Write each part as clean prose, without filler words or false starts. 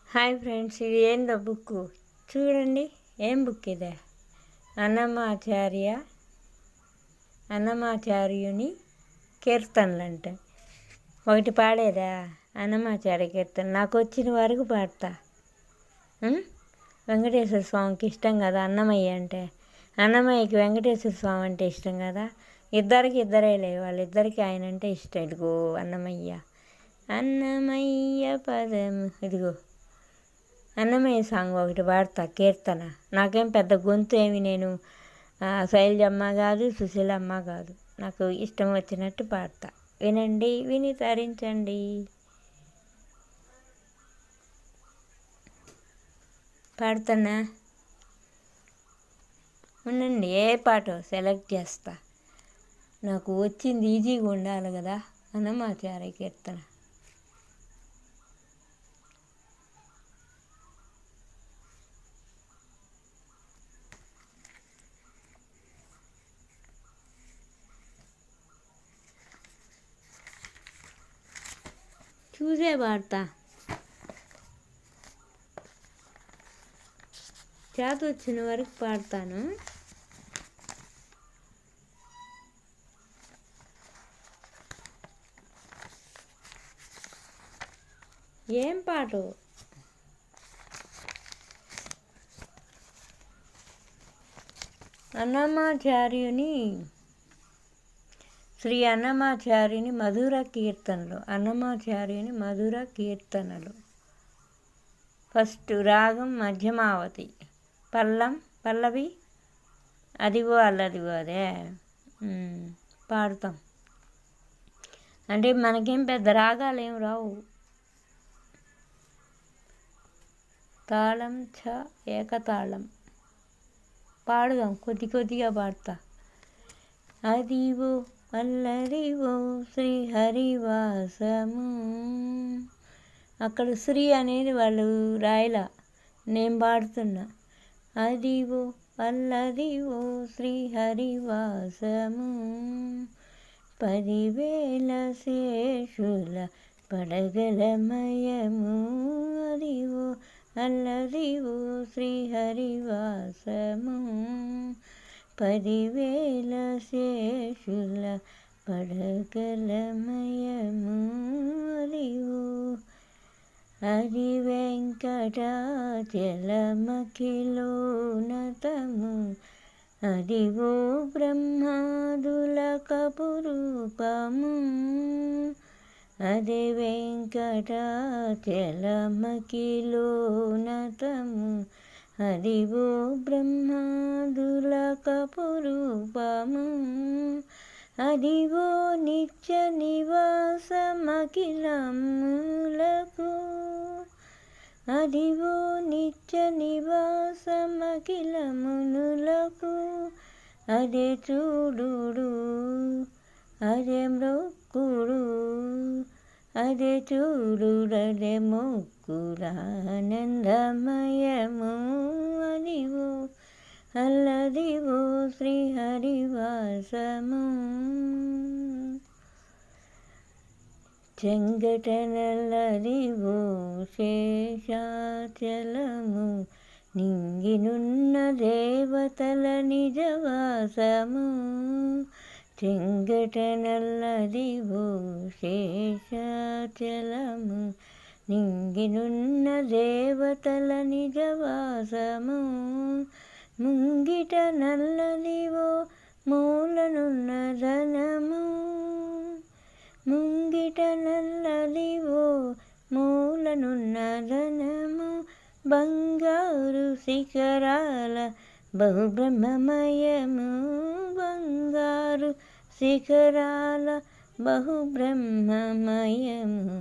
Hi friends, ఇది ఏందో book చూడండి. ఏం బుక్ ఇదే? అన్నమాచార్యుని కీర్తనలు అంట. ఒకటి పాడేదా? అన్నమాచార్య కీర్తన నాకు వచ్చిన వరకు పాడతా. వెంకటేశ్వర స్వామికి ఇష్టం కదా అన్నమయ్య అంటే. అన్నమయ్యకి వెంకటేశ్వర స్వామి అంటే ఇష్టం కదా. ఇద్దరే వాళ్ళిద్దరికి ఆయన అంటే ఇష్టం. ఇదిగో అన్నమయ్య పదము, ఇదిగో అన్నమయ్య సాంగ్ ఒకటి పాడతా, కీర్తన. నాకేం పెద్ద గొంతు ఏమి, నేను శైలజమ్మ కాదు, సుశీలమ్మ కాదు. నాకు ఇష్టం వచ్చినట్టు పాడతా. వినండి, విని తరించండి. పాడుతున్నా, ఉండండి. ఏ పాటో సెలెక్ట్ చేస్తా. నాకు వచ్చింది ఈజీగా ఉండాలి కదా. అన్నమాచార్య కీర్తన. చూసే పాడతా. చేత వచ్చిన వరకు పాడతాను. ఏం పాటు? శ్రీ అన్నమాచార్యుని మధుర కీర్తనలు. ఫస్ట్ రాగం మధ్యమావతి, పల్లవి అదిగో అల్లదిగో. అదే పాడతాం. అంటే మనకేం పెద్ద రాగాలు ఏం రావు. తాళం చ ఏకతాళం. పాడుదాం, కొద్దిగా పాడతా. అదివో అల్లదివో శ్రీహరివాసము. అక్కడ శ్రీ అనేది వాళ్ళు రాయలా, నేను పాడుతున్నా. అదివో అల్లదివో శ్రీహరివాసము, 10,000 శేషుల పడగలమయము. అదివో అల్లదివో శ్రీహరివాసము, 10,000 శేషుల పడగలమయము. అదివో హరి వెంకటాచలమఖిలోన్నతము, అదివో బ్రహ్మాదుల కపురూపము. అదే వెంకటాచలమఖిలోన్నతము, అదివో బ్రహ్మాదుల కపురూపము. అదివో నిత్య నివాసమఖిలములకు, అదివో నిత్య నివాసమఖిలమునులకు. అదే చూడుడు, అదే మ్రొక్కుడు, అదే చూడుడదే మొక్కుడానందమయము. అదివో అల్లదివో శ్రీహరివాసము. చెంగటనల్లదివో శేషాచలము, నింగినున్న దేవతల నిజవాసము. చెంగటనల్లదివో శేషాచలము, నింగినున్న దేవతల నిజవాసము. ముంగిట నల్లదివో మూలనున్న ధనము, ముంగిట నల్లదివో మూలనున్న ధనము. బంగారు శిఖరాల బహుబ్రహ్మమయము, బంగారు శిఖరాల బహుబ్రహ్మమయము.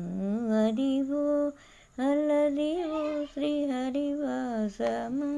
అదివో అల్లదివో శ్రీహరివాసము.